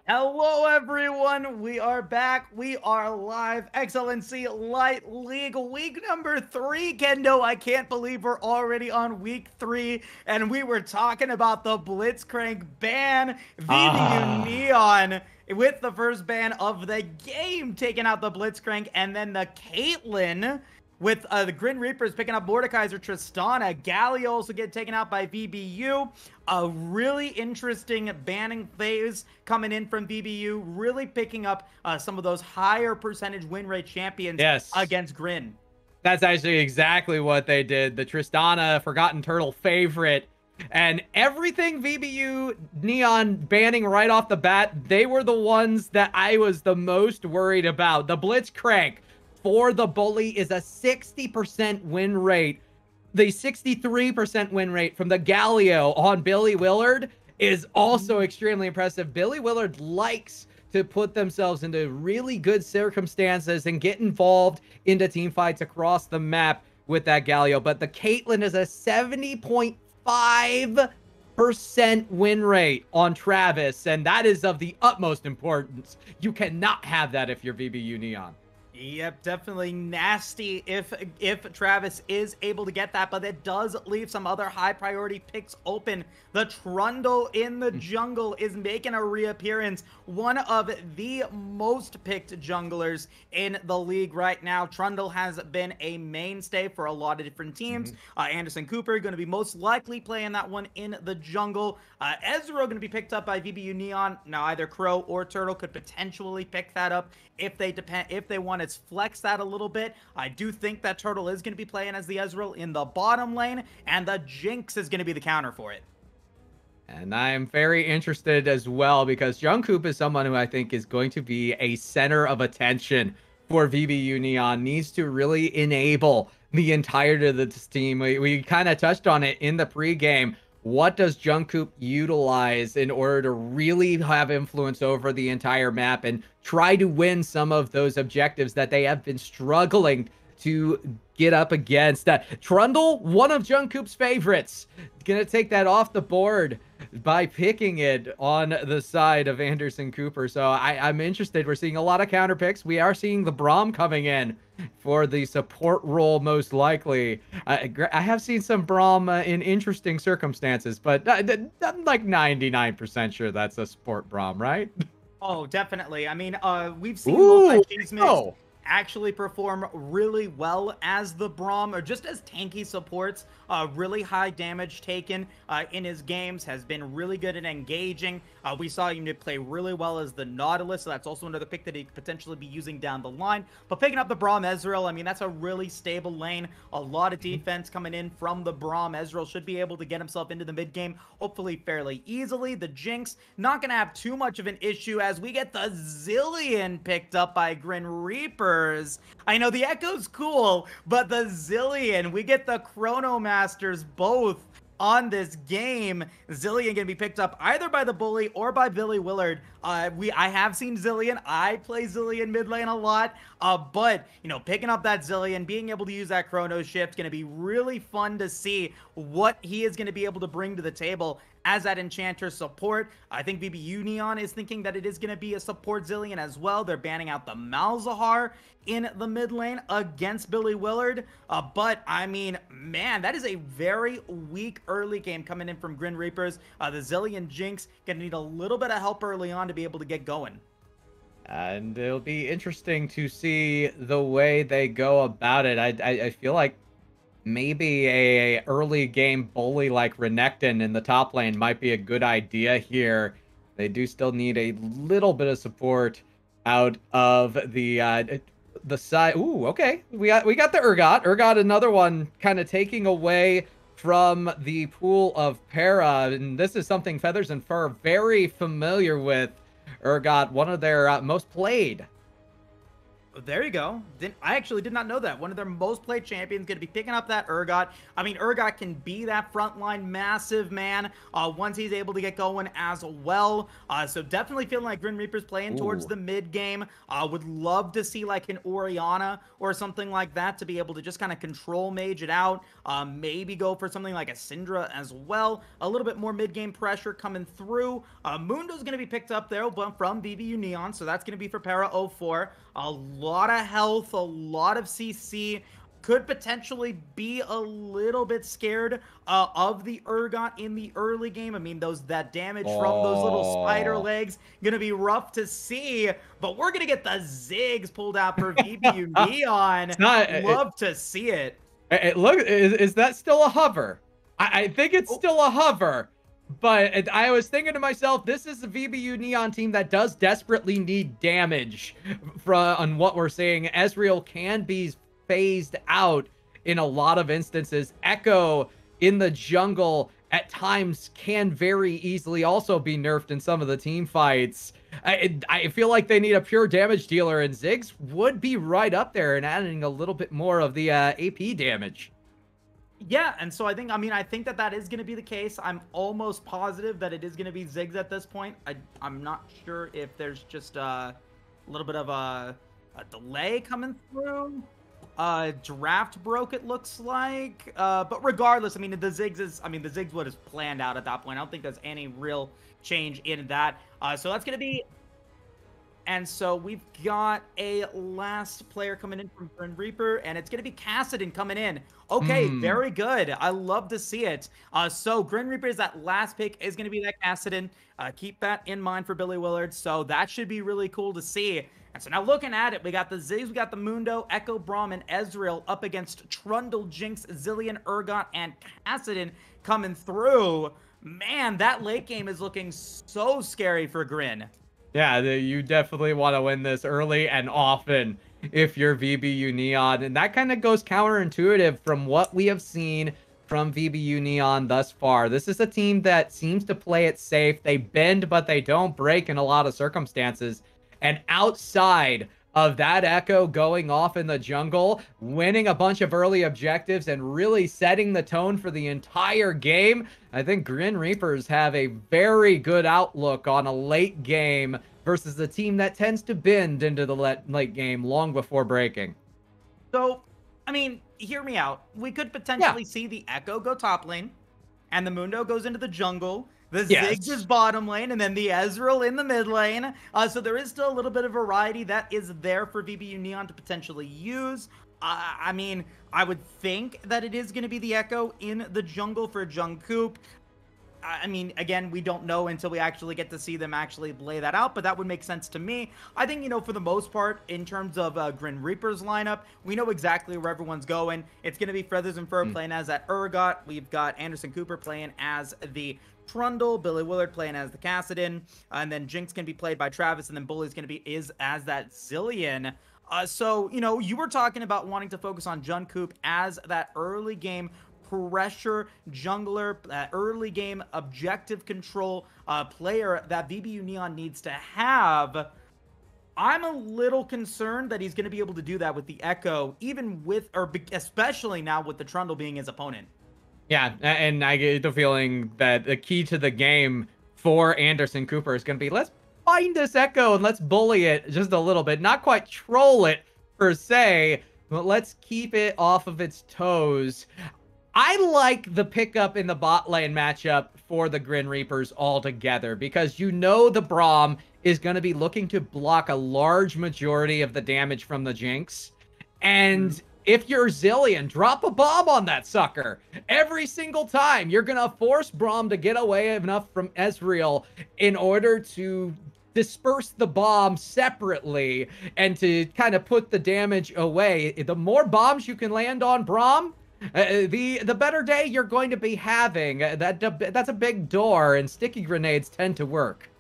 Hello, everyone. We are back. We are live. Excellency Light League week number 3. Kendo, I can't believe we're already on week 3. And we were talking about the Blitzcrank ban. VBU Neon with the first ban of the game taking out the Blitzcrank. And then the Caitlyn with the GRIN Reapers picking up Mordekaiser, Tristana. Galio also get taken out by VBU. A really interesting banning phase coming in from VBU, really picking up some of those higher percentage win rate champions against GRIN. That's actually exactly what they did. The Tristana Forgotten Turtle favorite. And everything VBU Neon banning right off the bat, they were the ones that I was the most worried about. The Blitzcrank for the Bully is a 60% win rate. The 63% win rate from the Galio on Billy Willard is also extremely impressive. Billy Willard likes to put themselves into really good circumstances and get involved into team fights across the map with that Galio. But the Caitlyn is a 70.5% win rate on Travis, and that is of the utmost importance. You cannot have that if you're VBU Neon. Yep, definitely nasty if Travis is able to get that, but it does leave some other high priority picks open. The Trundle in the jungle is making a reappearance. One of the most picked junglers in the league right now. Trundle has been a mainstay for a lot of different teams. Anderson Cooper going to be most likely playing that one in the jungle. Ezreal going to be picked up by VBU Neon. Now either Crow or Turtle could potentially pick that up if they want to flex that a little bit. I do think that Turtle is going to be playing as the Ezreal in the bottom lane, and the Jinx is going to be the counter for it. And I am very interested as well because Jungkook is someone who I think is going to be a center of attention for VBU Neon. Needs to really enable the entirety of this team. We kind of touched on it in the pregame. What does Jungkook utilize in order to really have influence over the entire map and try to win some of those objectives that they have been struggling to get up against? Trundle, one of Jungkook's favorites, gonna take that off the board by picking it on the side of Anderson Cooper. So I'm interested. We're seeing a lot of counter picks. We are seeing the Braum coming in for the support role, most likely. I have seen some Braum in interesting circumstances, but I'm like 99% sure that's a support Braum, right? Oh, definitely. I mean, we've seen multi-cheesemix actually perform really well as the Braum, or just as tanky supports. Really high damage taken in his games, has been really good at engaging. We saw him play really well as the Nautilus, so that's also another pick that he could potentially be using down the line. But picking up the Braum Ezreal, I mean, that's a really stable lane. A lot of defense coming in from the Braum. Ezreal should be able to get himself into the mid game, hopefully fairly easily. The Jinx, not going to have too much of an issue as we get the Zilean picked up by GRIN Reapers. I know the Echo's cool, but the Zilean, we get the Chrono Masters both on this game. Zilean gonna be picked up either by the Bully or by Billy Willard. I have seen Zilean. I play Zilean mid lane a lot. But, you know, picking up that Zilean, being able to use that Chrono Shift, gonna be really fun to see what he is gonna be able to bring to the table as that Enchanter support. I think VBU Neon is thinking that it is going to be a support Zilean as well. They're banning out the Malzahar in the mid lane against Billy Willard. But, I mean, man, that is a very weak early game coming in from GRIN Reapers. The Zilean Jinx going to need a little bit of help early on to be able to get going. And it'll be interesting to see the way they go about it. I feel like maybe a early game bully like Renekton in the top lane might be a good idea here. They do still need a little bit of support out of the side. Ooh, okay. We got the Urgot. Urgot, another one kind of taking away from the pool of Para. And this is something Feathers and Fur very familiar with. Urgot, one of their most played There you go. I actually did not know that. One of their most played champions going to be picking up that Urgot. I mean, Urgot can be that frontline massive man once he's able to get going as well. So definitely feeling like Grin Reaper's playing towards the mid game. Would love to see like an Orianna or something like that to be able to just kind of control mage it out. Maybe go for something like a Syndra as well. A little bit more mid game pressure coming through. Mundo's going to be picked up there from VBU Neon. So that's going to be for Para 04. A lot of health, a lot of CC. Could potentially be a little bit scared of the Urgot in the early game. I mean, that damage from those little spider legs gonna be rough to see. But we're gonna get the Ziggs pulled out for VBU Neon. Love to see it. Look, is that still a hover? I think it's still a hover. But I was thinking to myself, this is a VBU Neon team that does desperately need damage on what we're seeing. Ezreal can be phased out in a lot of instances. Echo in the jungle at times can very easily also be nerfed in some of the team fights. I feel like they need a pure damage dealer, and Ziggs would be right up there and adding a little bit more of the AP damage. Yeah, and so I think that is going to be the case. I'm almost positive that it is going to be Ziggs at this point. I'm not sure if there's just a little bit of a delay coming through. Draft broke, it looks like. But regardless, I mean, the Ziggs would have planned out at that point. I don't think there's any real change in that. So that's going to be... And so we've got a last player coming in from Grin Reaper, and it's going to be Kassadin coming in. Okay, very good. I love to see it. So Grin Reaper is that last pick is going to be that Kassadin. Keep that in mind for Billy Willard. So that should be really cool to see. And so now looking at it, we got the Ziggs, we got the Mundo, Echo, Braum, and Ezreal up against Trundle, Jinx, Zillion, Urgot, and Kassadin coming through. Man, that late game is looking so scary for Grin. Yeah, you definitely want to win this early and often if you're VBU Neon. And that kind of goes counterintuitive from what we have seen from VBU Neon thus far. This is a team that seems to play it safe. They bend, but they don't break in a lot of circumstances. And outside of that Echo going off in the jungle, winning a bunch of early objectives, and really setting the tone for the entire game, I think Grin Reapers have a very good outlook on a late game versus the team that tends to bend into the late game long before breaking. So, I mean, hear me out. We could potentially see the Echo go top lane, and the Mundo goes into the jungle. The Ziggs is bottom lane, and then the Ezreal in the mid lane. So there is still a little bit of variety that is there for VBU Neon to potentially use. I mean, I would think that it is going to be the Echo in the jungle for Jungkook. I mean, again, we don't know until we actually get to see them actually lay that out, but that would make sense to me. I think, for the most part, in terms of Grin Reaper's lineup, we know exactly where everyone's going. It's going to be Feathers and Fur playing as that Urgot. We've got Anderson Cooper playing as the Trundle, Billy Willard playing as the Kassadin, and then Jinx can be played by Travis, and then Bully's going to be as that Zillion. So, you were talking about wanting to focus on Jungkook as that early game pressure jungler, early game objective control player that VBU Neon needs to have. I'm a little concerned that he's going to be able to do that with the Echo, especially now with the Trundle being his opponent. Yeah, and I get the feeling that the key to the game for Anderson Cooper is going to be, let's find this Echo and let's bully it just a little bit. Not quite troll it per se, but let's keep it off of its toes. I like the pickup in the bot lane matchup for the Grin Reapers altogether, because the Braum is going to be looking to block a large majority of the damage from the Jinx. And if you're Zillion, drop a bomb on that sucker. Every single time, you're going to force Braum to get away enough from Ezreal in order to disperse the bomb separately and to kind of put the damage away. The more bombs you can land on Braum, the better day you're going to be having. That's a big door, and sticky grenades tend to work.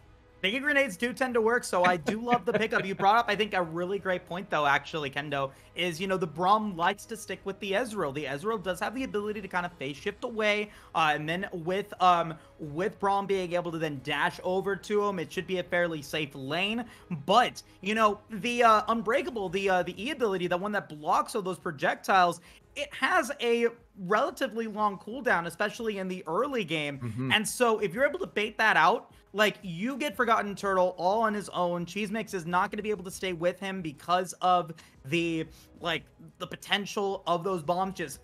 Sticky grenades do tend to work, so I do love the pickup. You brought up, I think, a really great point, though, actually, Kendo, is, you know, the Braum likes to stick with the Ezreal. The Ezreal does have the ability to kind of phase shift away, and then with Braum being able to then dash over to him, it should be a fairly safe lane. But, you know, the Unbreakable, the E ability, the one that blocks all those projectiles, it has a relatively long cooldown, especially in the early game. And so if you're able to bait that out, like, you get Forgotten Turtle all on his own. Cheese Mix is not going to be able to stay with him because of the, like, the potential of those bombs just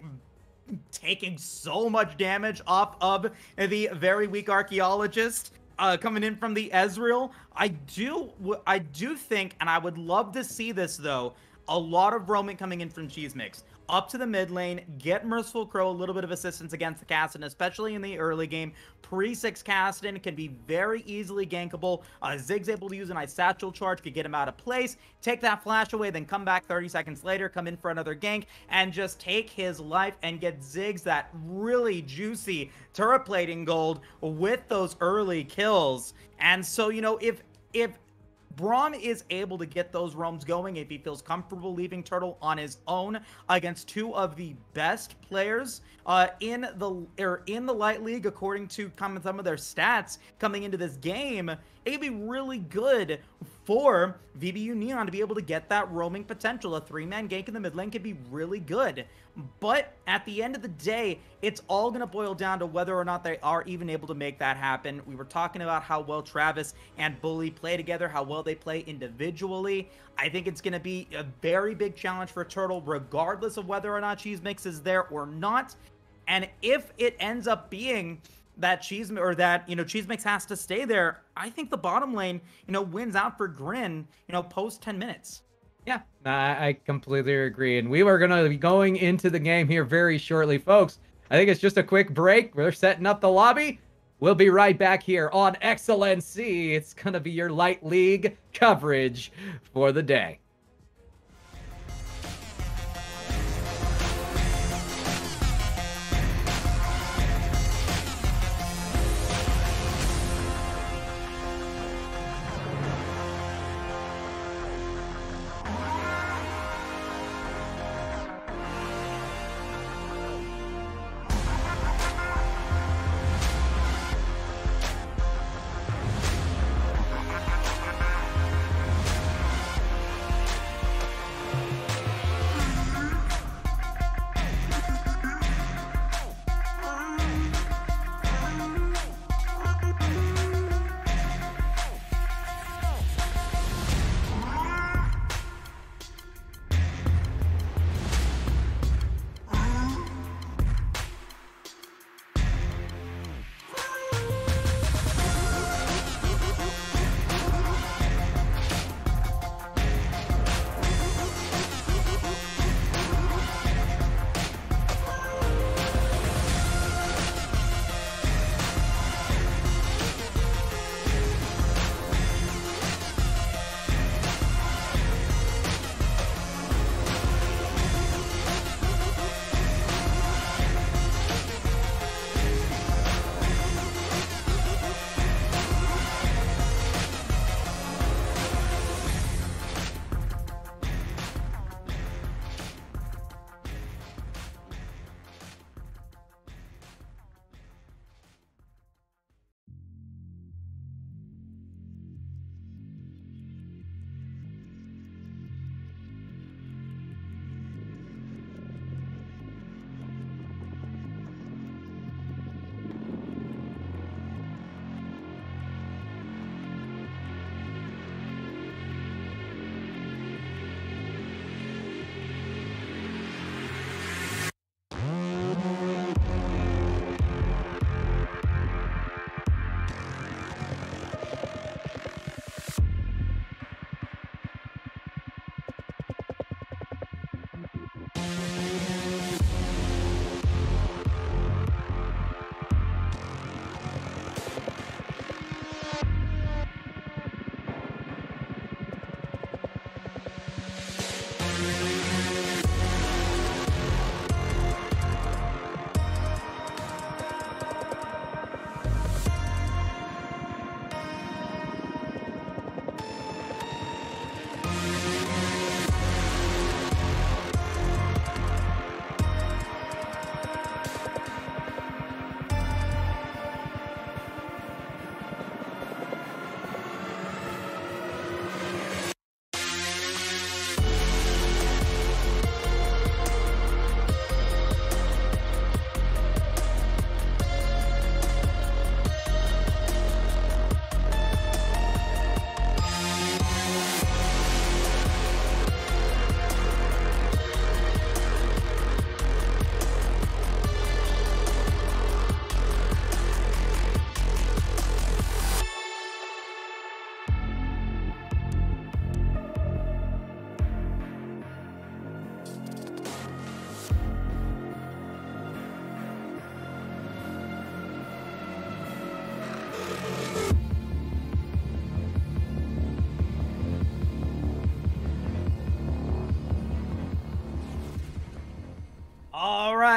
taking so much damage off of the very weak Archaeologist. Coming in from the Ezreal, I do think, and I would love to see this, though, a lot of roaming coming in from Cheese Mix up to the mid lane, get Merciful Crow a little bit of assistance against the Kassadin, especially in the early game. Pre-6 Kassadin can be very easily gankable. Zig's able to use an Ice Satchel charge, could get him out of place, take that flash away, then come back 30 seconds later, come in for another gank, and just take his life and get Ziggs that really juicy turret plating gold with those early kills. And so, you know, if Braum is able to get those roams going, if he feels comfortable leaving Turtle on his own against two of the best players in the Light League, according to some of their stats coming into this game, it could be really good for VBU Neon to be able to get that roaming potential. A 3-man gank in the mid lane could be really good. But at the end of the day, it's all going to boil down to whether or not they are even able to make that happen. We were talking about how well Travis and Bully play together, how well they play individually. I think it's going to be a very big challenge for Turtle, regardless of whether or not Cheese Mix is there or not. And if it ends up being that Cheese Mix has to stay there, I think the bottom lane, you know, wins out for GRIN, you know, post 10 minutes. Yeah, I completely agree. And we are going to be going into the game here very shortly, folks. I think it's just a quick break. We're setting up the lobby. We'll be right back here on Excellency. It's going to be your Light League coverage for the day.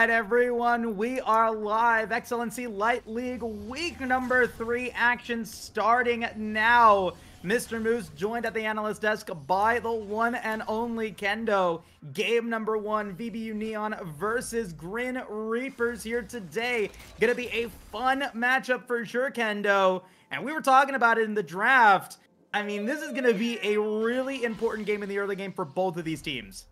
right, everyone, we are live. Excellency Light League week number 3 action starting now. Mr. Moose joined at the analyst desk by the one and only Kendo. Game number 1, VBU Neon versus GRIN Reapers here today. Gonna be a fun matchup for sure, Kendo. And we were talking about it in the draft. I mean, this is gonna be a really important game in the early game for both of these teams.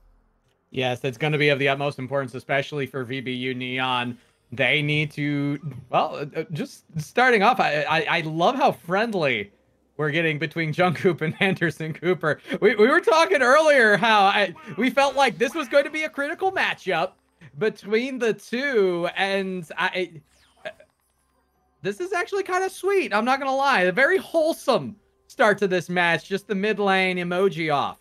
Yes, it's going to be of the utmost importance, especially for VBU Neon. They need to, well, just starting off, I love how friendly we're getting between Jungkook and Anderson Cooper. We were talking earlier how we felt like this was going to be a critical matchup between the two, and this is actually kind of sweet. I'm not going to lie. A very wholesome start to this match. Just the mid lane emoji off.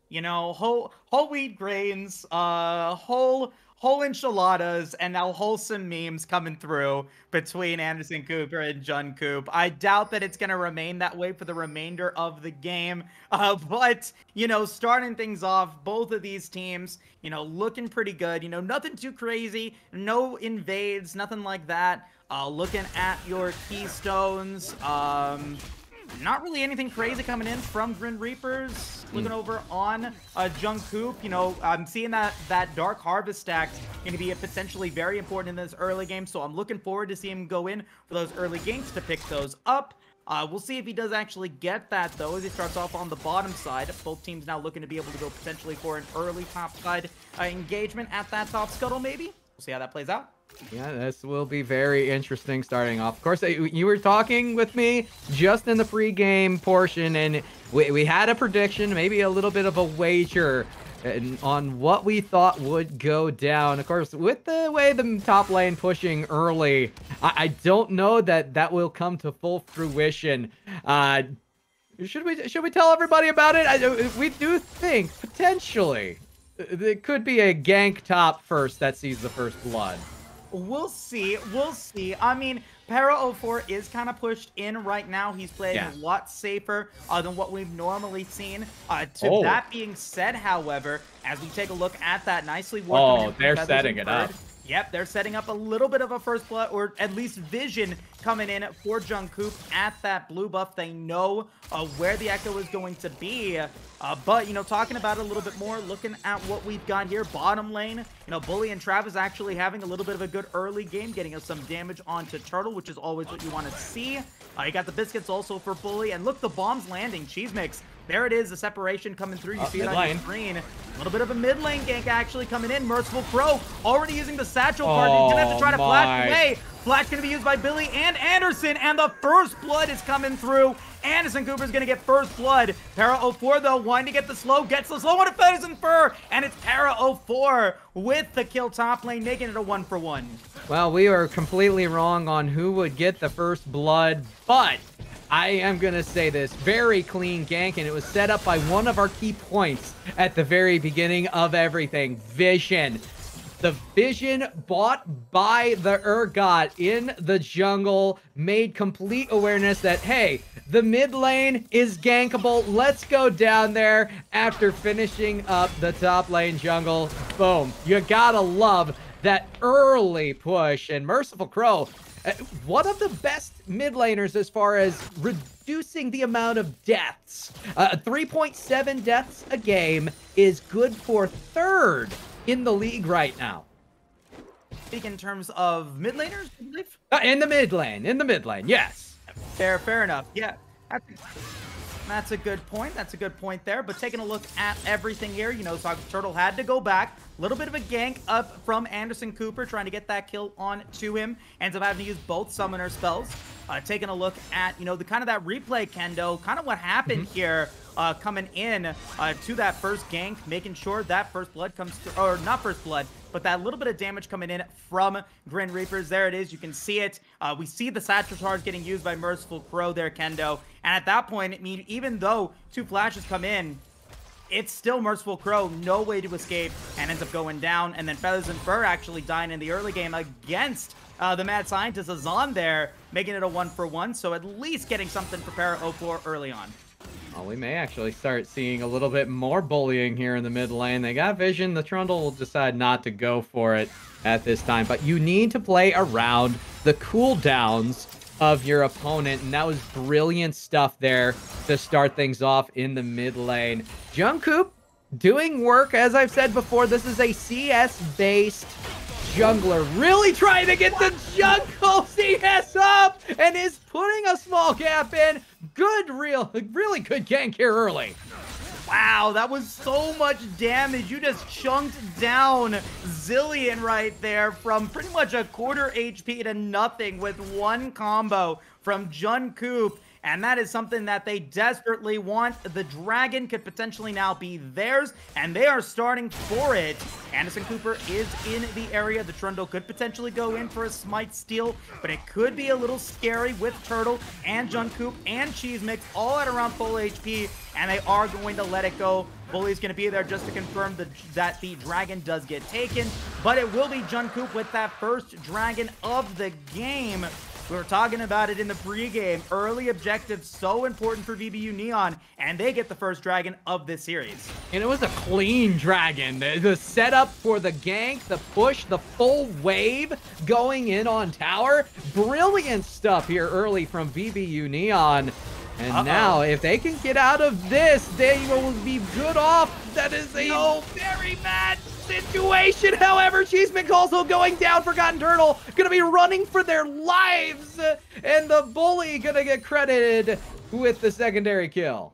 You know, whole wheat grains, whole enchiladas, and now wholesome memes coming through between Anderson Cooper and Jungkook. I doubt that it's going to remain that way for the remainder of the game. But, you know, starting things off, both of these teams, you know, looking pretty good. You know, nothing too crazy, no invades, nothing like that. Looking at your keystones, not really anything crazy coming in from GRIN Reapers. Looking over on Jungkook, you know, I'm seeing that Dark Harvest stack going to be potentially very important in this early game, so I'm looking forward to seeing him go in for those early games to pick those up. We'll see if he does actually get that, though, as he starts off on the bottom side. Both teams now looking to be able to go potentially for an early top side engagement at that top scuttle, maybe. We'll see how that plays out. Yeah, this will be very interesting starting off. Of course, you were talking with me just in the pregame portion, and we had a prediction, maybe a little bit of a wager on what we thought would go down. Of course, with the way the top lane pushing early, I don't know that will come to full fruition. Should we tell everybody about it? We do think potentially there could be a gank top first that sees the first blood. We'll see. We'll see. I mean, Para04 is kind of pushed in right now. He's playing a lot safer than what we've normally seen. That being said, however, as we take a look at that nicely worked. Oh, they're setting it up. Yep, they're setting up a little bit of a first blood, or at least vision coming in for Jungkook at that blue buff. They know where the Echo is going to be. But, you know, talking about it a little bit more, looking at what we've got here, bottom lane, you know, Bully and Travis actually having a little bit of a good early game, getting us some damage onto Turtle, which is always what you want to see. You got the biscuits also for Bully, and look, the bomb's landing. Cheese Mix. There it is, the separation coming through. You see it on your screen. A little bit of a mid lane gank actually coming in. Merciful Crow already using the satchel card. He's going to have to try to flash away. Flash going to be used by Billy and Anderson, and the first blood is coming through. Anderson Cooper's going to get first blood. Para04, though, wanting to get the slow, gets the slow on a Feathers and Fur, and it's Para04 with the kill top lane, making it a 1-for-1. Well, we were completely wrong on who would get the first blood, but I am going to say this, very clean gank, and it was set up by one of our key points at the very beginning of everything, Vision. The Vision bought by the Urgot in the jungle made complete awareness that, hey, the mid lane is gankable. Let's go down there after finishing up the top lane jungle. Boom. You gotta love that early push. And Merciful Crow, one of the best mid laners as far as reducing the amount of deaths. 3.7 deaths a game is good for third in the league right now. Speak in terms of mid laners, I believe? In the mid lane, yes. Fair enough. Yeah, that's a good point. That's a good point there. But taking a look at everything here, you know, so Turtle had to go back. A little bit of a gank up from Anderson Cooper, trying to get that kill on to him. Ends up having to use both summoner spells. Taking a look at, you know, the kind of that replay, Kendo, kind of what happened here, coming in to that first gank, making sure that first blood comes through, or not first blood, but that little bit of damage coming in from GRIN Reapers. There it is. You can see it. We see the satchel charge getting used by Merciful Crow there, Kendo. And at that point, I mean, even though 2 flashes come in, it's still Merciful Crow, no way to escape, and ends up going down. And then Feathers and Fur actually dying in the early game against the Mad Scientist Azan there, making it a 1-for-1. So at least getting something for Para04 early on. Well, we may actually start seeing a little bit more bullying here in the mid lane. They got vision. The Trundle will decide not to go for it at this time. But you need to play around the cooldowns of your opponent. And that was brilliant stuff there to start things off in the mid lane. Jungkook doing work. As I've said before, this is a CS-based jungler, really trying to get the jungle CS up, and is putting a small gap in. Good, really good gank here early. Wow, that was so much damage. You just chunked down Zillion right there from pretty much a quarter HP to nothing with one combo from Jungkook. And that is something that they desperately want. The dragon could potentially now be theirs, and they are starting for it. Anderson Cooper is in the area. The Trundle could potentially go in for a smite steal, but it could be a little scary with Turtle and Jungkook and Cheese Mix all at around full HP, and they are going to let it go. Bully's going to be there just to confirm that the dragon does get taken, but it will be Jungkook with that first dragon of the game. We were talking about it in the pregame. Early objectives so important for VBU Neon, and they get the first dragon of this series. And it was a clean dragon. The setup for the gank, the push, the full wave going in on tower. Brilliant stuff here early from VBU Neon. And now, if they can get out of this, they will be good off. That is a very bad situation. However, Cheeseman also going down. Forgotten Turtle gonna be running for their lives, and the Bully gonna get credited with the secondary kill.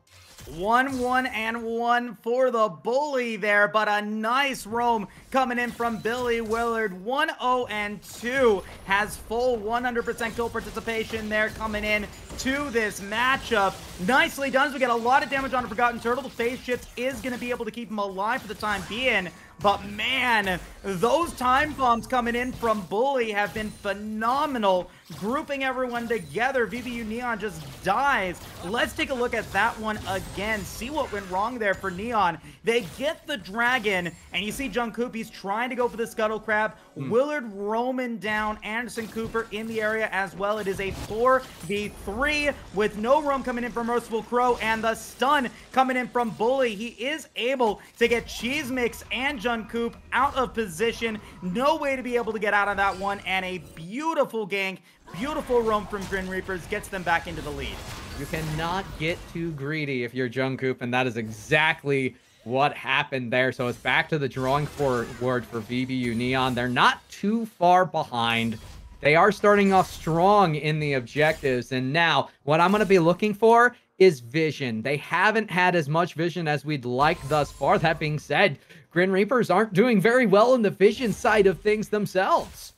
1-1-1 for the Bully there, but a nice roam coming in from Billy Willard. 1-0-2 has full 100% kill participation there coming in to this matchup. Nicely done as we get a lot of damage on a Forgotten Turtle. The phase shift is going to be able to keep him alive for the time being. But man, those time bombs coming in from Bully have been phenomenal. Grouping everyone together, VBU Neon just dies. Let's take a look at that one again. See what went wrong there for Neon. They get the dragon, and you see Jungkook, he's trying to go for the Scuttle Crab. Willard roaming down, Anderson Cooper in the area as well. It is a 4v3 with no roam coming in from Merciful Crow, and the stun coming in from Bully. He is able to get Cheese Mix and Jungkook out of position. No way to be able to get out of that one, and a beautiful gank, beautiful roam from Grin Reapers gets them back into the lead. You cannot get too greedy if you're Jungkook, and that is exactly what happened there. So it's back to the drawing board for VBU Neon. They're not too far behind. They are starting off strong in the objectives, and now what I'm going to be looking for is vision. They haven't had as much vision as we'd like thus far. That being said, Grin Reapers aren't doing very well in the vision side of things themselves.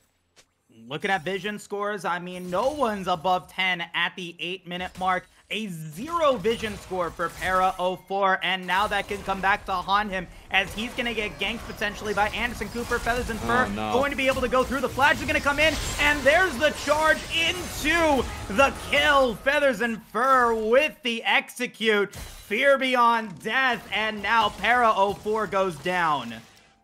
Looking at vision scores, I mean, no one's above 10 at the 8-minute mark. A 0 vision score for Para04, and now that can come back to haunt him as he's going to get ganked potentially by Anderson Cooper. Feathers and Fur going to be able to go through. The flags are going to come in, and there's the charge into the kill. Feathers and Fur with the execute. Fear beyond death, and now Para04 goes down.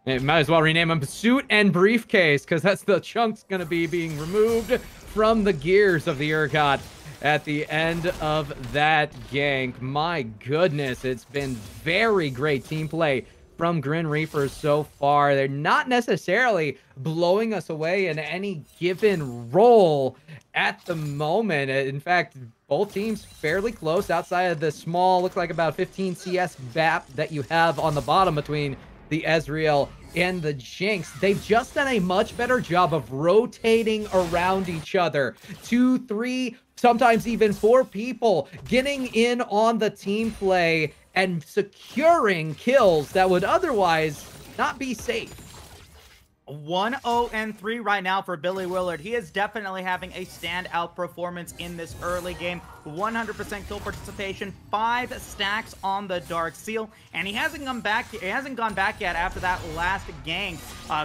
It might as well rename him Suit and Briefcase, because that's the chunks going to be being removed from the gears of the Urgot at the end of that gank. My goodness, it's been very great team play from Grin Reapers so far. They're not necessarily blowing us away in any given role at the moment. In fact, both teams fairly close outside of the small, looks like about 15 CS gap that you have on the bottom between the Ezreal and the Jinx. They've just done a much better job of rotating around each other. 2, 3, sometimes even 4 people getting in on the team play and securing kills that would otherwise not be safe. 1-0-3 right now for Billy Willard. He is definitely having a standout performance in this early game. 100% kill participation, 5 stacks on the Dark Seal, and he hasn't gone back yet after that last gank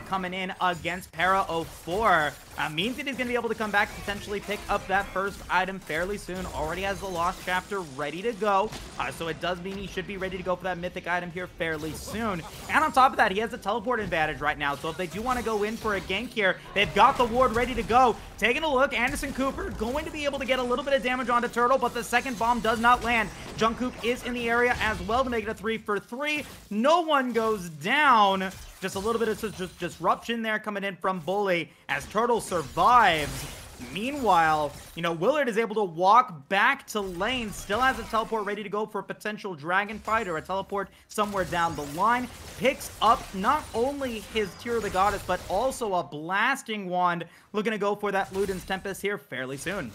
coming in against Para04. Means that he's going to be able to come back, potentially pick up that first item fairly soon. Already has the Lost Chapter ready to go, so it does mean he should be ready to go for that mythic item here fairly soon. And on top of that, he has a teleport advantage right now, so if they do want to go in for a gank here, they've got the ward ready to go. Taking a look, Anderson Cooper going to be able to get a little bit of damage onto Turtle, but the second bomb does not land. Jungkook is in the area as well to make it a 3 for 3. No one goes down. Just a little bit of disruption there coming in from Bully as Turtle survives. Meanwhile, Willard is able to walk back to lane, still has a teleport ready to go for a potential dragon fight or a teleport somewhere down the line. Picks up not only his Tear of the Goddess, but also a blasting wand, looking to go for that Luden's Tempest here fairly soon.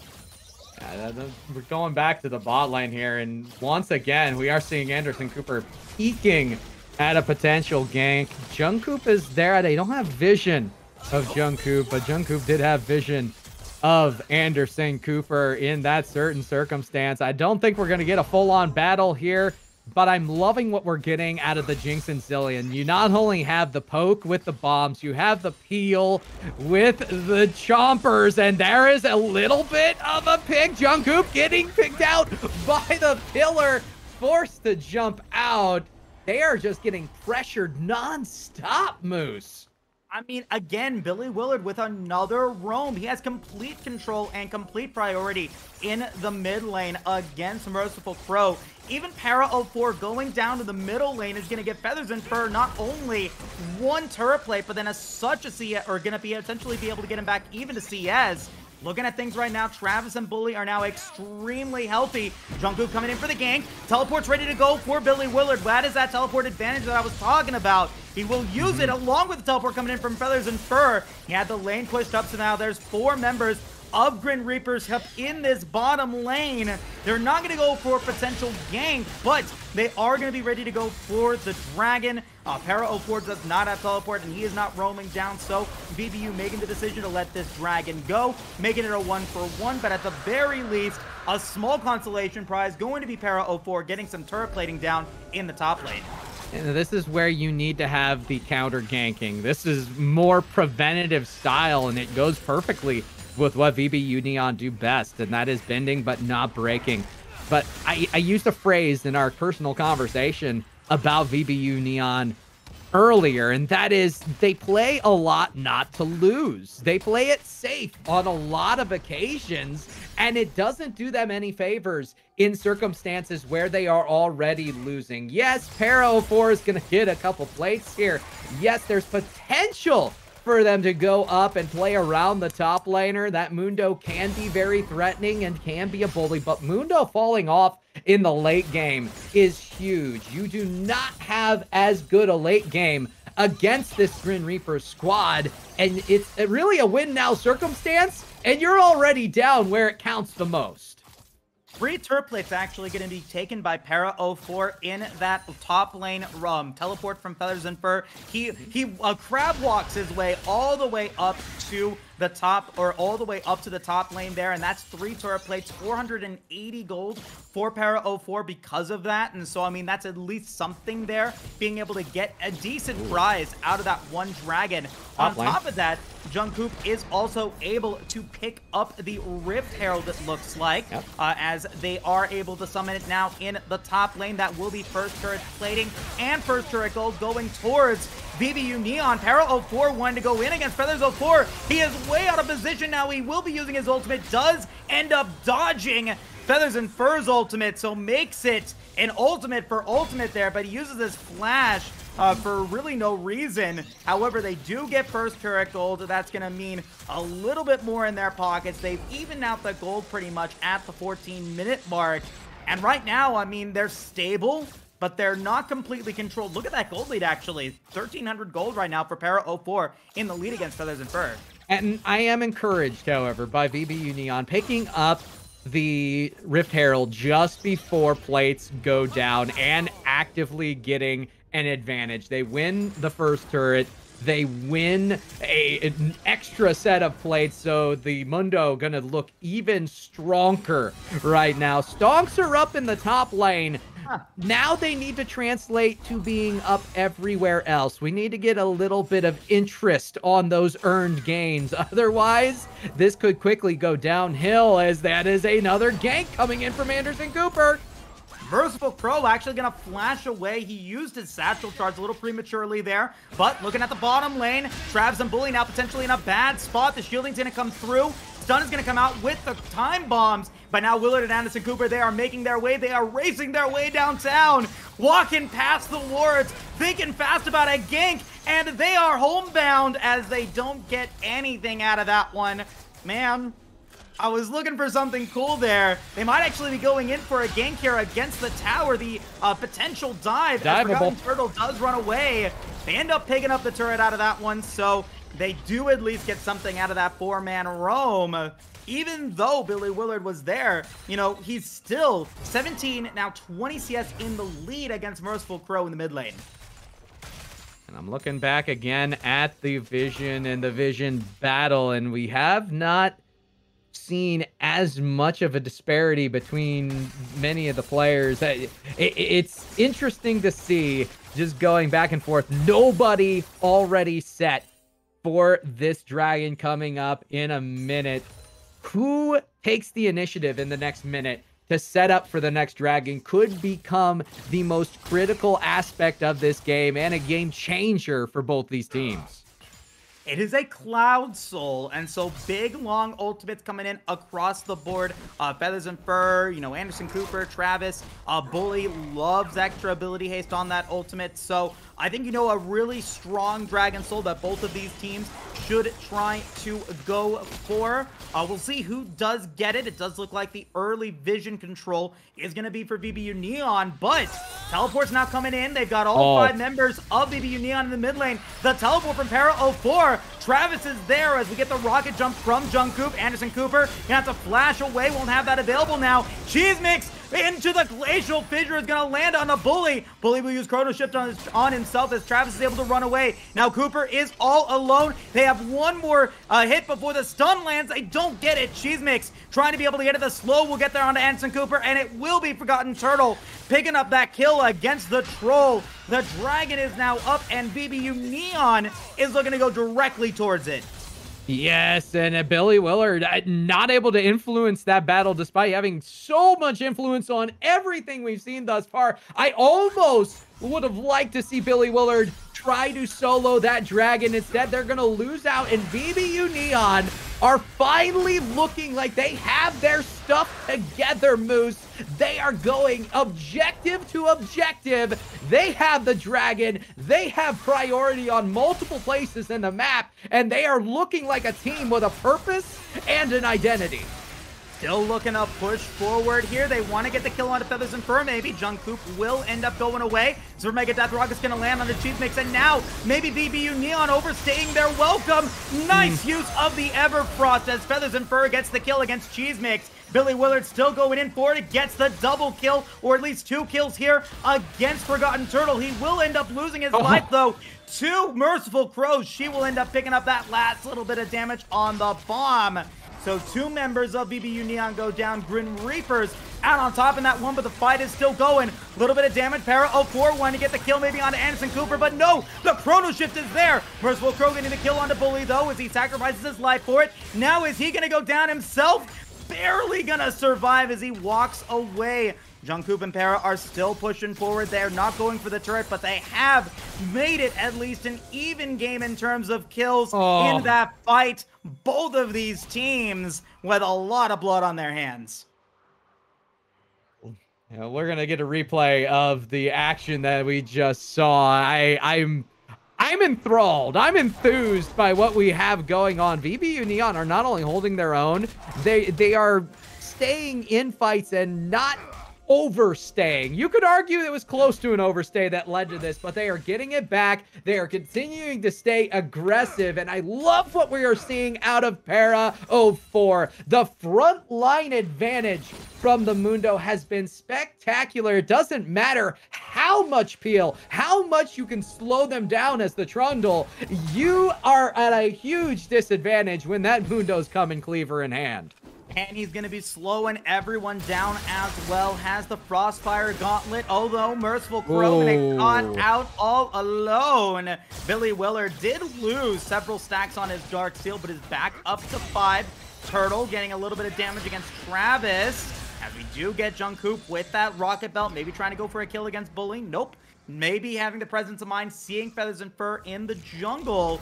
We're going back to the bot lane here, and once again, we are seeing Anderson Cooper peeking at a potential gank. Jungkook is there. They don't have vision of Jungkook, but Jungkook did have vision of Anderson Cooper in that certain circumstance. I don't think we're going to get a full-on battle here, but I'm loving what we're getting out of the Jinx and Zillion. You not only have the poke with the bombs, you have the peel with the chompers, and there is a little bit of a pick. Jungkook getting picked out by the pillar, forced to jump out. They are just getting pressured non-stop, Moose. I mean, again, Billy Willard with another roam. He has complete control and complete priority in the mid lane against Merciful Crow. Even Para04 going down to the middle lane is going to get Feathers and Fur not only one turret plate, but then going to be essentially be able to get him back even to CS. Looking at things right now, Travis and Bully are now extremely healthy. Jungkook coming in for the gank. Teleport's ready to go for Billy Willard. That is that teleport advantage that I was talking about. He will use it along with the teleport coming in from Feathers and Fur. He had the lane pushed up, so now there's 4 members of GRIN Reapers up in this bottom lane. They're not going to go for a potential gank, but they are going to be ready to go for the dragon. Para04 does not have teleport, and he is not roaming down, so VBU making the decision to let this dragon go, making it a 1-for-1, but at the very least, a small consolation prize going to be Para04 getting some turret plating down in the top lane. And this is where you need to have the counter ganking. This is more preventative style, and it goes perfectly with what VBU Neon do best, and that is bending but not breaking. But I used a phrase in our personal conversation about VBU Neon earlier, and that is they play a lot not to lose. They play it safe on a lot of occasions, and it doesn't do them any favors in circumstances where they are already losing. Yes, Para04 is going to get a couple plates here. Yes, there's potential for them to go up and play around the top laner. That Mundo can be very threatening and can be a bully, but Mundo falling off in the late game is huge. You do not have as good a late game against this GRIN Reaper squad, and it's really a win now circumstance, and you're already down where it counts the most. 3 turret plates actually going to be taken by Para04 in that top lane teleport from Feathers and Fur. He crab walks his way all the way up to the top, or all the way up to the top lane there, and that's 3 turret plates, 480 gold for Para04 because of that. And so, I mean, that's at least something there, being able to get a decent prize out of that one dragon. On top of that, Jungkook is also able to pick up the Rift Herald, it looks like, as they are able to summon it now in the top lane. That will be first turret plating and first turret gold going towards VBU Neon. Para04 wanted to go in against Feathers04. He is way out of position now. He will be using his ultimate. Does end up dodging Feathers and Fur's ultimate, so makes it an ultimate for ultimate there, but he uses his flash for really no reason. However, they do get first turret gold. That's going to mean a little bit more in their pockets. They've evened out the gold pretty much at the 14-minute mark. And right now, I mean, they're stable, but they're not completely controlled. Look at that gold lead, actually. 1,300 gold right now for Para04 in the lead against Feathers and Fur. And I am encouraged, however, by VBU Neon picking up the Rift Herald just before plates go down and actively getting an advantage. They win the first turret. They win an extra set of plates, so the Mundo gonna look even stronger right now. Stonks are up in the top lane. Now they need to translate to being up everywhere else. We need to get a little bit of interest on those earned gains. Otherwise, this could quickly go downhill, as that is another gank coming in from Anderson Cooper. Merciful Crow actually going to flash away. He used his satchel charge a little prematurely there, but looking at the bottom lane, Travis and Bully now potentially in a bad spot. The shielding's going to come through. Stun is going to come out with the time bombs. But now Willard and Anderson Cooper, they are making their way. They are racing their way downtown, walking past the wards, thinking fast about a gank, and they are homebound as they don't get anything out of that one. Man, I was looking for something cool there. They might actually be going in for a gank here against the tower. The potential dive. As Forgotten Turtle does run away. They end up picking up the turret out of that one, so they do at least get something out of that 4-man roam. Even though Billy Willard was there, you know, he's still 17, now 20 CS in the lead against Merciful Crow in the mid lane. And I'm looking back again at the Vision and the Vision battle, and we have not seen as much of a disparity between many of the players. It's interesting to see, just going back and forth, nobody already set for this dragon coming up in a minute. Who takes the initiative in the next minute to set up for the next dragon could become the most critical aspect of this game and a game changer for both these teams. It is a Cloud Soul, and so big, long ultimates coming in across the board. Feathers and Fur, you know, Anderson Cooper, Travis, Bully loves extra ability haste on that ultimate. So I think, you know, a really strong Dragon Soul that both of these teams should try to go for. We'll see who does get it. It does look like the early vision control is going to be for VBU Neon, but teleport's now coming in. They've got all 5 members of VBU Neon in the mid lane. The teleport from Para 04. Travis is there as we get the rocket jump from Jungkook. Anderson Cooper gonna have to flash away. Won't have that available now. Cheese Mix into the Glacial Fissure is gonna land on the Bully. Bully will use Chrono Shift on himself as Travis is able to run away. Now Cooper is all alone. They have one more hit before the stun lands. They don't get it. Cheese Mix trying to be able to get it. The slow will get there onto Anderson Cooper, and it will be Forgotten Turtle picking up that kill against the Troll. The dragon is now up, and VBU Neon is looking to go directly towards it. Yes, and Billy Willard not able to influence that battle despite having so much influence on everything we've seen thus far. I almost would have liked to see Billy Willard try to solo that dragon. Instead, they're going to lose out, and VBU Neon are finally looking like they have their stuff together, Moose. They are going objective to objective. They have the dragon. They have priority on multiple places in the map, and they are looking like a team with a purpose and an identity. Still looking to push forward here. They want to get the kill onto Feathers and Fur, maybe. Jungkook will end up going away. So Mega Death Rocket's going to land on the Cheese Mix, and now maybe VBU Neon overstaying their welcome. Nice use of the Everfrost as Feathers and Fur gets the kill against Cheese Mix. Billy Willard still going in for it. Gets the double kill, or at least 2 kills here against Forgotten Turtle. He will end up losing his life, though, to Merciful Crows. She will end up picking up that last little bit of damage on the bomb. So 2 members of VBU Neon go down. GRIN Reapers out on top in that one, but the fight is still going. A little bit of damage. Para 04 wanting to get the kill maybe onto Anderson Cooper, but no, the Chrono Shift is there. Merciful Crow getting the kill onto Bully, though, as he sacrifices his life for it. Now is he going to go down himself? Barely going to survive as he walks away. Jungkook and Para are still pushing forward. They're not going for the turret, but they have made it at least an even game in terms of kills in that fight. Both of these teams with a lot of blood on their hands. Yeah, we're going to get a replay of the action that we just saw. I'm enthralled. I'm enthused by what we have going on. VBU Neon are not only holding their own, they are staying in fights and not overstaying. You could argue it was close to an overstay that led to this, but they are getting it back. They are continuing to stay aggressive, and I love what we are seeing out of Para 04. The front line advantage from the Mundo has been spectacular. It doesn't matter how much peel, how much you can slow them down as the Trundle. You are at a huge disadvantage when that Mundo's coming cleaver in hand. And he's going to be slowing everyone down as well. Has the Frostfire Gauntlet, although Merciful Crow they caught out all alone. Billy Willard did lose several stacks on his Dark Steel, but is back up to 5. Turtle getting a little bit of damage against Travis. As we do get Jungkook with that Rocket Belt, maybe trying to go for a kill against Bully. Nope. maybe having the presence of mind, seeing Feathers and Fur in the jungle.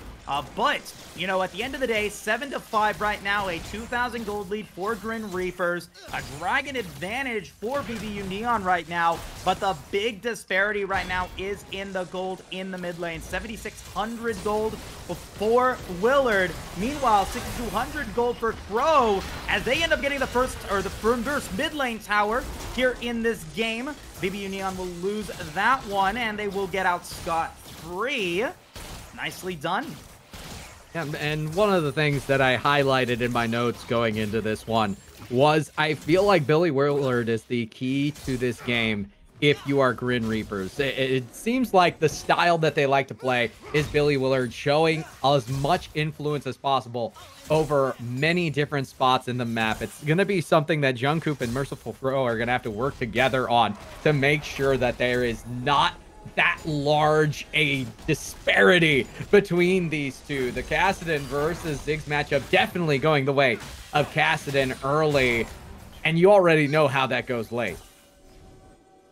But, you know, at the end of the day, 7-5 right now, a 2,000 gold lead for Grin Reapers, a Dragon advantage for VBU Neon right now, but the big disparity right now is in the gold in the mid lane. 7,600 gold for Willard. Meanwhile, 6,200 gold for Crow, as they end up getting the first mid lane tower here in this game. VBU Neon will lose that one, and they will get out scot-free. Nicely done. Yeah, and one of the things that I highlighted in my notes going into this one was I feel like Billy Willard is the key to this game if you are Grin Reapers. It seems like the style that they like to play is Billy Willard showing as much influence as possible over many different spots in the map. It's going to be something that Jungkook and Merciful Crow are going to have to work together on to make sure that there is not that large a disparity between these two. The Kassadin versus Ziggs matchup definitely going the way of Kassadin early, and you already know how that goes late.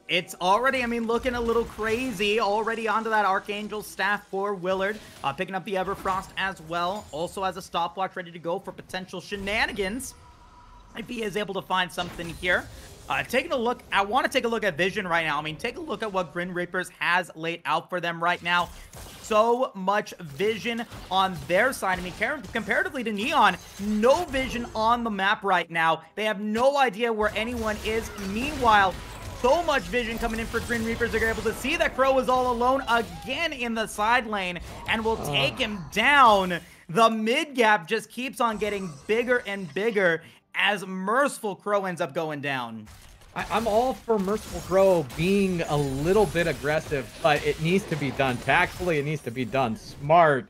It's already, I mean, looking a little crazy. Already onto that Archangel staff for Willard. Picking up the Everfrost as well. Also has a stopwatch ready to go for potential shenanigans, if he is able to find something here. Taking a look, I want to take a look at Vision right now. I mean, take a look at what Grin Reapers has laid out for them right now. So much vision on their side. I mean, comparatively to Neon, no vision on the map right now. They have no idea where anyone is. Meanwhile, so much vision coming in for Grin Reapers. They're able to see that Crow is all alone again in the side lane and will take him down. The mid gap just keeps on getting bigger and bigger as Merciful Crow ends up going down. I'm all for Merciful Crow being a little bit aggressive, but it needs to be done tactfully. It needs to be done smart.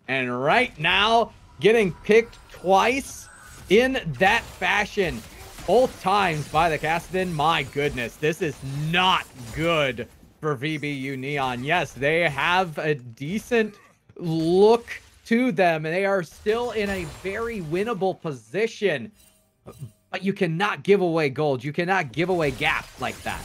And right now, getting picked twice in that fashion, both times by the Kassadin, my goodness, this is not good for VBU Neon. Yes, they have a decent look to them, and they are still in a very winnable position. But you cannot give away gold. You cannot give away gaps like that.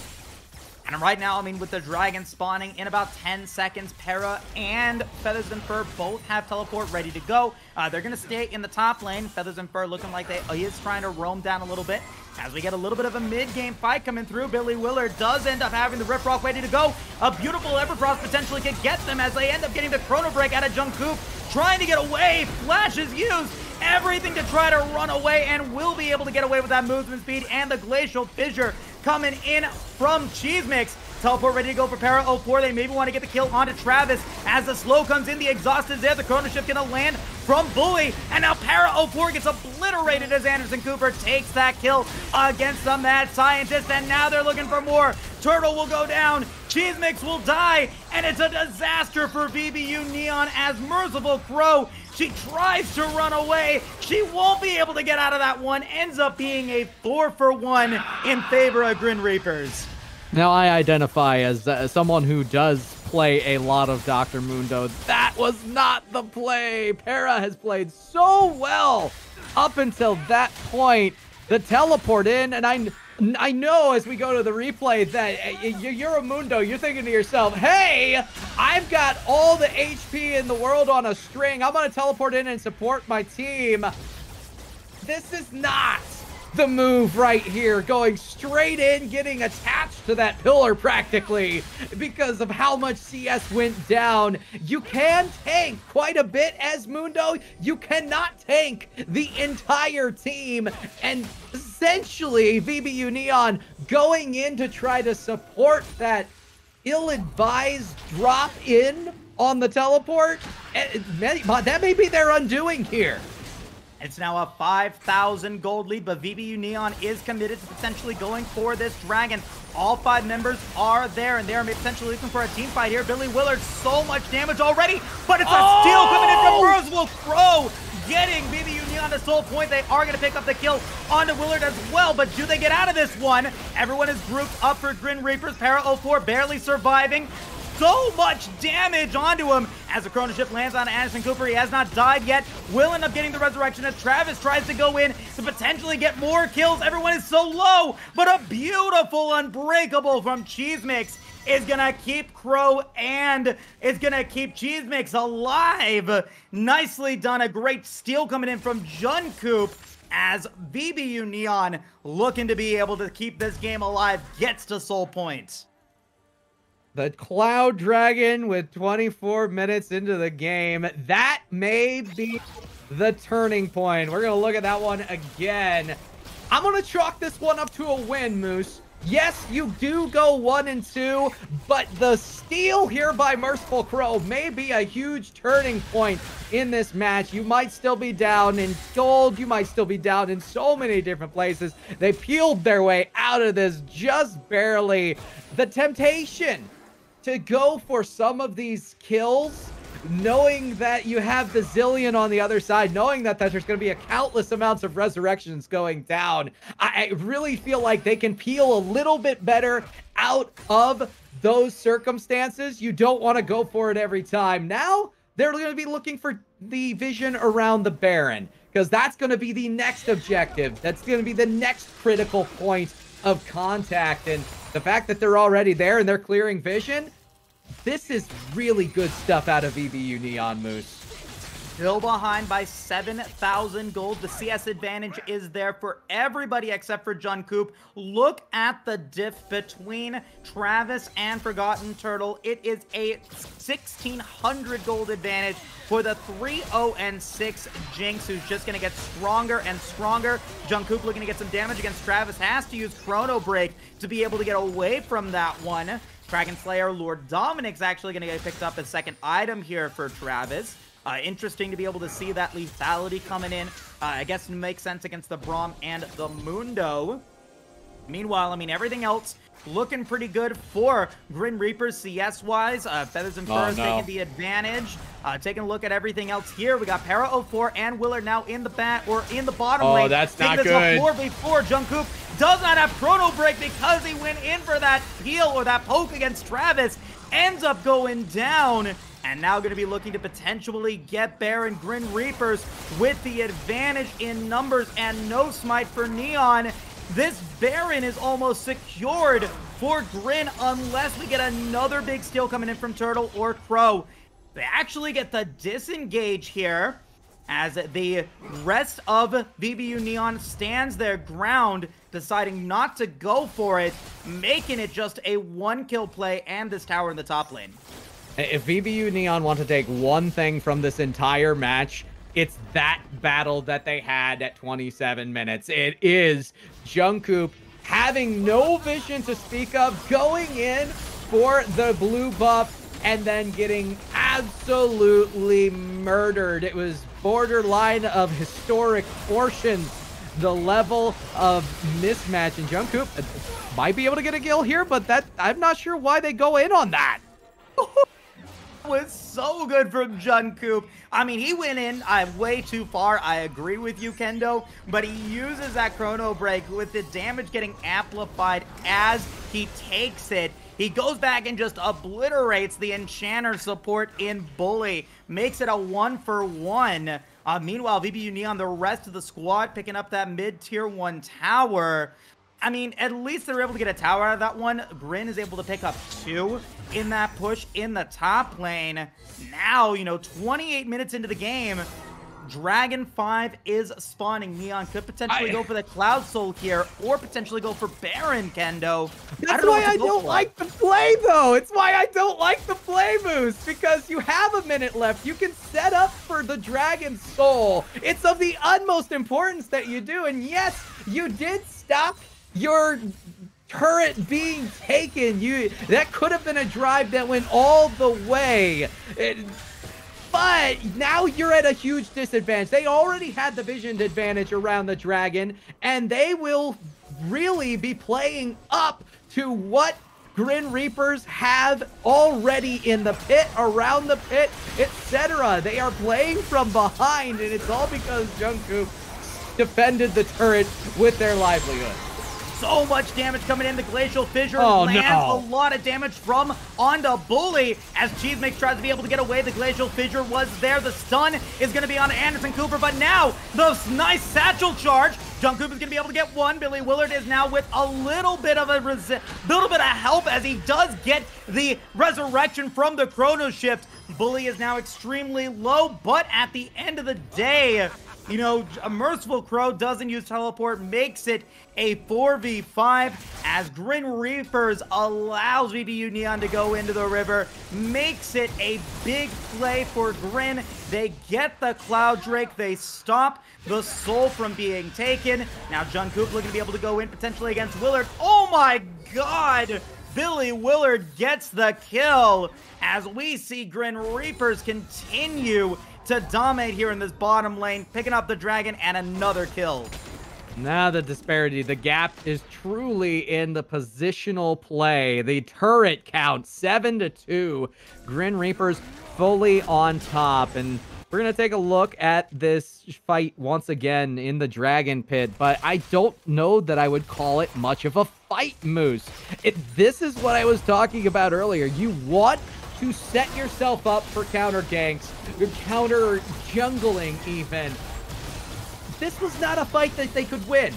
And right now, I mean, with the Dragon spawning in about 10 seconds, Para and Feathers and Fur both have teleport ready to go. They're going to stay in the top lane. Feathers and Fur looking like he is trying to roam down a little bit. As we get a little bit of a mid-game fight coming through, Billy Willard does end up having the Rip Rock ready to go. A beautiful Everfrost potentially could get them as they end up getting the Chrono Break out of Jungkook. Trying to get away, Flash is used. Everything to try to run away, and will be able to get away with that movement speed and the Glacial Fissure coming in from Cheese Mix. Teleport ready to go for Para 04. They maybe want to get the kill onto Travis as the slow comes in. The exhaust is there. The Chrono Shift gonna land from Bully, and now Para 04 gets obliterated as Anderson Cooper takes that kill against the Mad Scientist, and now they're looking for more. Turtle will go down. Cheese Mix will die, and it's a disaster for VBU Neon as Merciful Crow, she tries to run away. She won't be able to get out of that one. Ends up being a 4-for-1 in favor of Grin Reapers. Now, I identify as someone who does play a lot of Dr. Mundo. That was not the play. Para has played so well up until that point. The teleport in, and I know as we go to the replay that you're a Mundo. You're thinking to yourself, hey, I've got all the HP in the world on a string. I'm going to teleport in and support my team. This is not the move right here, going straight in, getting attached to that pillar practically because of how much CS went down. You can tank quite a bit as Mundo. You cannot tank the entire team, and essentially VBU Neon going in to try to support that ill-advised drop in on the teleport. That may be their undoing here. It's now a 5,000 gold lead, but VBU Neon is committed to potentially going for this Dragon. All 5 members are there, and they're potentially looking for a team fight here. Billy Willard, so much damage already, but it's a steal coming in from Merciful Crow, getting VBU Neon to Soul Point. They are going to pick up the kill onto Willard as well, but do they get out of this one? Everyone is grouped up for Grin Reapers. Para 04 barely surviving. So much damage onto him as the Chrono Shift lands on Anderson Cooper. He has not died yet. Will end up getting the resurrection as Travis tries to go in to potentially get more kills. Everyone is so low, but a beautiful Unbreakable from Cheese Mix is gonna keep Crow and is gonna keep Cheese Mix alive. Nicely done. A great steal coming in from Jungkook as VBU Neon, looking to be able to keep this game alive, gets to soul points. The Cloud Dragon with 24 minutes into the game. That may be the turning point. We're going to look at that one again. I'm going to chalk this one up to a win, Moose. Yes, you do go 1-2, but the steal here by Merciful Crow may be a huge turning point in this match. You might still be down in gold. You might still be down in so many different places. They peeled their way out of this just barely. The temptation to go for some of these kills, knowing that you have the Zillion on the other side, knowing that there's going to be a countless amounts of resurrections going down, I really feel like they can peel a little bit better out of those circumstances. You don't want to go for it every time. Now, they're going to be looking for the vision around the Baron, because that's going to be the next objective. That's going to be the next critical point of contact. And the fact that they're already there and they're clearing vision, this is really good stuff out of VBU Neon, Moose. Still behind by 7,000 gold. The CS advantage is there for everybody except for Jungkook. Look at the diff between Travis and Forgotten Turtle. It is a 1,600 gold advantage for the 3-0-6 Jinx, who's just going to get stronger and stronger. Jungkook looking to get some damage against Travis. Has to use Chrono Break to be able to get away from that one. Dragon Slayer Lord Dominic's actually going to get picked up as second item here for Travis. Interesting to be able to see that lethality coming in. I guess it makes sense against the Braum and the Mundo. Meanwhile, I mean, everything else looking pretty good for GRIN Reapers CS-wise. Feathers and Furs taking the advantage. Taking a look at everything else here. We got Para 04 and Willard now in the bottom lane. Oh, that's not good. 4v4. Jungkook does not have Chrono Break because he went in for that peel or that poke against Travis. Ends up going down. And now going to be looking to potentially get Baron. GRIN Reapers with the advantage in numbers and no smite for Neon. This Baron is almost secured for GRIN unless we get another big steal coming in from Turtle or Crow. They actually get the disengage here as the rest of VBU Neon stands their ground, deciding not to go for it, making it just a one-kill play and this tower in the top lane. If VBU Neon want to take one thing from this entire match, it's that battle that they had at 27 minutes. It is Jungkook having no vision to speak of, going in for the blue buff, and then getting absolutely murdered. It was borderline of historic portions, the level of mismatch. And Jungkook might be able to get a kill here, but I'm not sure why they go in on that. Was so good from Jungkook. I mean, he went in way too far. I agree with you, Kendo, but he uses that Chrono Break with the damage getting amplified as he takes it. He goes back and just obliterates the Enchanter support in Bully. Makes it a 1-for-1. Meanwhile, VBU Neon, the rest of the squad picking up that mid-tier 1 tower. I mean, at least they're able to get a tower out of that one. GRIN is able to pick up 2 in that push in the top lane. Now, 28 minutes into the game, Dragon 5 is spawning. Neon could potentially go for the Cloud Soul here, or potentially go for Baron, Kendo. That's why I don't like the play, though. It's why I don't like the play, Moose, because you have a minute left. You can set up for the Dragon Soul. It's of the utmost importance that you do, and yes, you did stop your turret being taken. That could have been a drive that went all the way. But now you're at a huge disadvantage. They already had the vision advantage around the dragon, and they will really be playing up to what GRIN Reapers have already in the pit, around the pit, etc. They are playing from behind, and it's all because Jungkook defended the turret with their livelihood. So much damage coming in. The Glacial Fissure lands a lot of damage from onto Bully as Cheesemix tries to be able to get away. The Glacial Fissure was there. The stun is going to be on Anderson Cooper, but now the nice satchel charge. Jungkook is going to be able to get one. Billy Willard is now with a little bit of help as he does get the resurrection from the Chrono Shift. Bully is now extremely low, but at the end of the day, you know, a Merciful Crow doesn't use teleport, makes it a 4v5 as GRIN Reapers allows VBU Neon to go into the river, makes it a big play for GRIN. They get the Cloud Drake, they stop the soul from being taken. Now Jungkook looking to be able to go in potentially against Willard. Oh my god! Billy Willard gets the kill as we see GRIN Reapers continue to dominate here in this bottom lane, picking up the dragon and another kill. Now the disparity, the gap is truly in the positional play. The turret count 7-2. GRIN Reapers fully on top, and we're gonna take a look at this fight once again in the Dragon Pit, but I don't know that I would call it much of a fight, Moose. This is what I was talking about earlier. You want to set yourself up for counter ganks, counter jungling even. This was not a fight that they could win.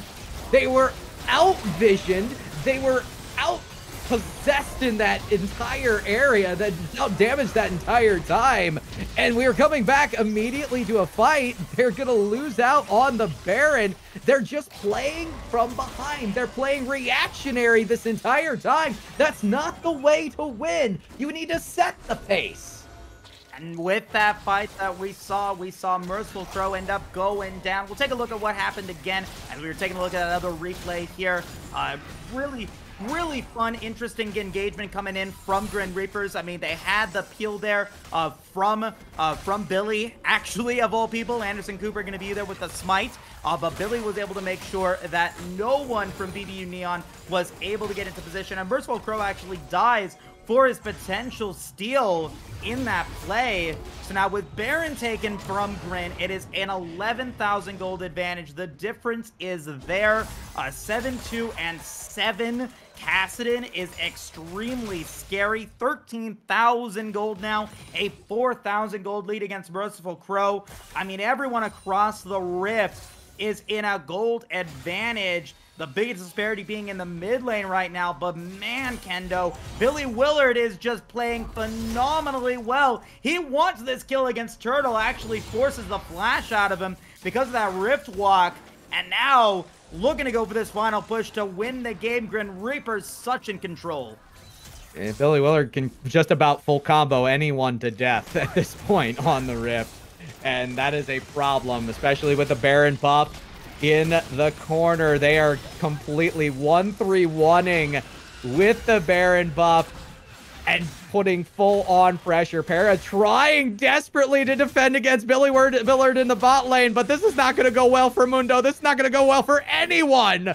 They were out-visioned, they were out-possessed in that entire area, that out-damaged that entire time, and we were coming back immediately to a fight. They're gonna lose out on the Baron. They're just playing from behind. They're playing reactionary this entire time. That's not the way to win. You need to set the pace. And with that fight that we saw Merciful Crow end up going down. We'll take a look at what happened again as we were taking a look at another replay here. Really fun, interesting engagement coming in from GRIN Reapers. I mean, they had the peel there from Billy, actually, of all people. Anderson Cooper going to be there with the smite. But Billy was able to make sure that no one from VBU Neon was able to get into position. And Merciful Crow actually dies for his potential steal in that play. So now with Baron taken from GRIN, it is an 11,000 gold advantage. The difference is there. 7-2 and 7. Kassadin is extremely scary. 13,000 gold now. A 4,000 gold lead against Merciful Crow. I mean, everyone across the Rift is in a gold advantage. The biggest disparity being in the mid lane right now, but man, Kendo, Billy Willard is just playing phenomenally well. He wants this kill against Turtle, actually forces the flash out of him because of that Rift Walk, and now looking to go for this final push to win the game. GRIN Reaper's such in control. And Billy Willard can just about full combo anyone to death at this point on the Rift, and that is a problem, especially with the Baron buff in the corner. They are completely 1-3-1ing with the Baron buff and putting full on pressure. Para trying desperately to defend against Billy Willard in the bot lane, but this is not going to go well for Mundo. This is not going to go well for anyone.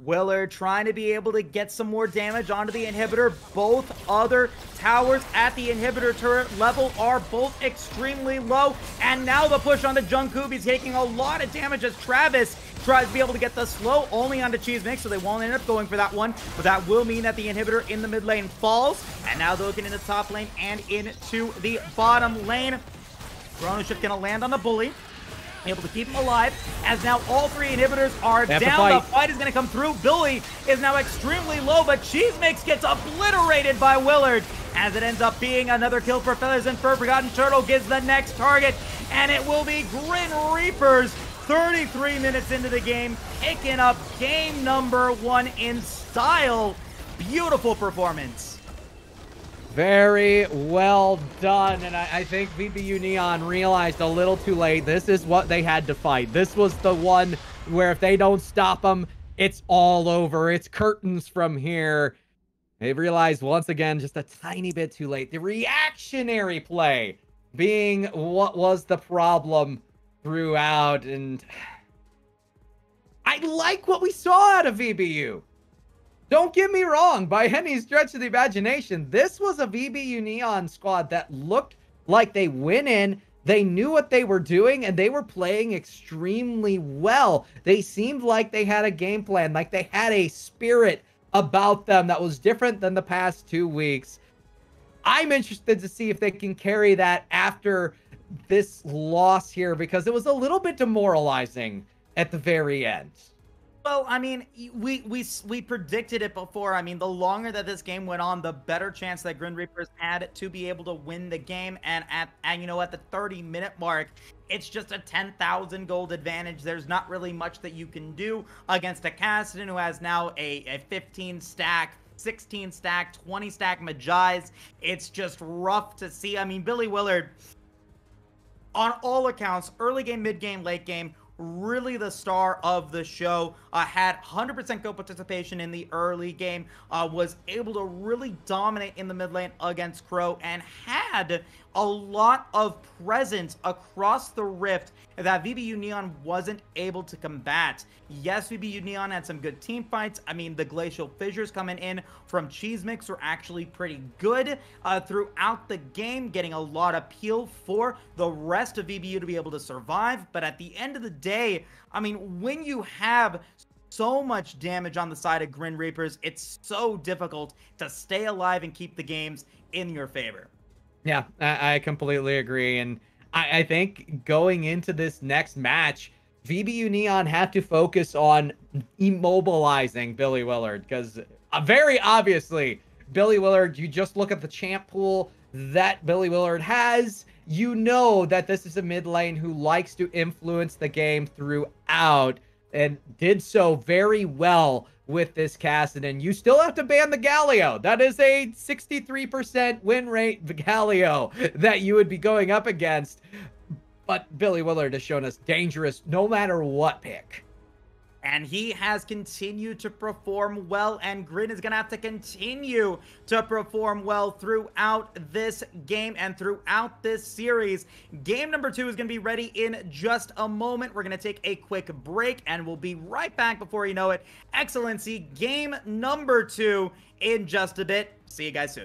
Willard trying to be able to get some more damage onto the inhibitor. Both other towers at the inhibitor turret level are both extremely low. And now the push onto Jungkook. He's taking a lot of damage as Travis tries to be able to get the slow only onto Cheesemix, so they won't end up going for that one. But that will mean that the inhibitor in the mid lane falls. And now they're looking in the top lane and into the bottom lane. Chrono Shift gonna land on the Bully, able to keep him alive, as now all three inhibitors are down. The fight is going to come through. Billy is now extremely low, but Cheesemix gets obliterated by Willard, as it ends up being another kill for Feathers and Fur. Forgotten Turtle gets the next target, and it will be GRIN Reapers 33 minutes into the game, picking up game number 1 in style. Beautiful performance. Very well done, and I think VBU Neon realized a little too late. This is what they had to fight. This was the one where if they don't stop them, it's all over. It's curtains from here. They realized once again, just a tiny bit too late. The reactionary play being what was the problem throughout, and I like what we saw out of VBU. Don't get me wrong, by any stretch of the imagination, this was a VBU Neon squad that looked like they went in, They knew what they were doing and they were playing extremely well. They seemed like they had a game plan, like they had a spirit about them that was different than the past 2 weeks. I'm interested to see if they can carry that after this loss here, because it was a little bit demoralizing at the very end. Well, I mean, we predicted it before. I mean, the longer that this game went on, the better chance that Grin Reapers had to be able to win the game. And at the 30-minute mark, it's just a 10,000 gold advantage. There's not really much that you can do against a Kassadin who has now a 15 stack, 16 stack, 20 stack Magi's. It's just rough to see. I mean, Billy Willard, on all accounts, early game, mid game, late game, really the star of the show, had 100% go participation in the early game, was able to really dominate in the mid lane against Crow, and had a lot of presence across the rift that VBU Neon wasn't able to combat. Yes, VBU Neon had some good team fights. I mean, the Glacial Fissures coming in from Cheese Mix were actually pretty good throughout the game, getting a lot of peel for the rest of VBU to be able to survive. But at the end of the day, I mean, when you have so much damage on the side of Grin Reapers, it's so difficult to stay alive and keep the games in your favor. Yeah, I completely agree. And I think going into this next match, VBU Neon had to focus on immobilizing Billy Willard, because very obviously, Billy Willard, you just look at the champ pool that Billy Willard has, you know that this is a mid lane who likes to influence the game throughout, and did so very well with this Kassadin. You still have to ban the Galio. That is a 63% win rate Galio that you would be going up against. But Billy Willard has shown us dangerous no matter what pick. And he has continued to perform well, and Grin is going to have to continue to perform well throughout this game and throughout this series. Game number 2 is going to be ready in just a moment. We're going to take a quick break, and we'll be right back before you know it. Excellency, game number 2 in just a bit. See you guys soon.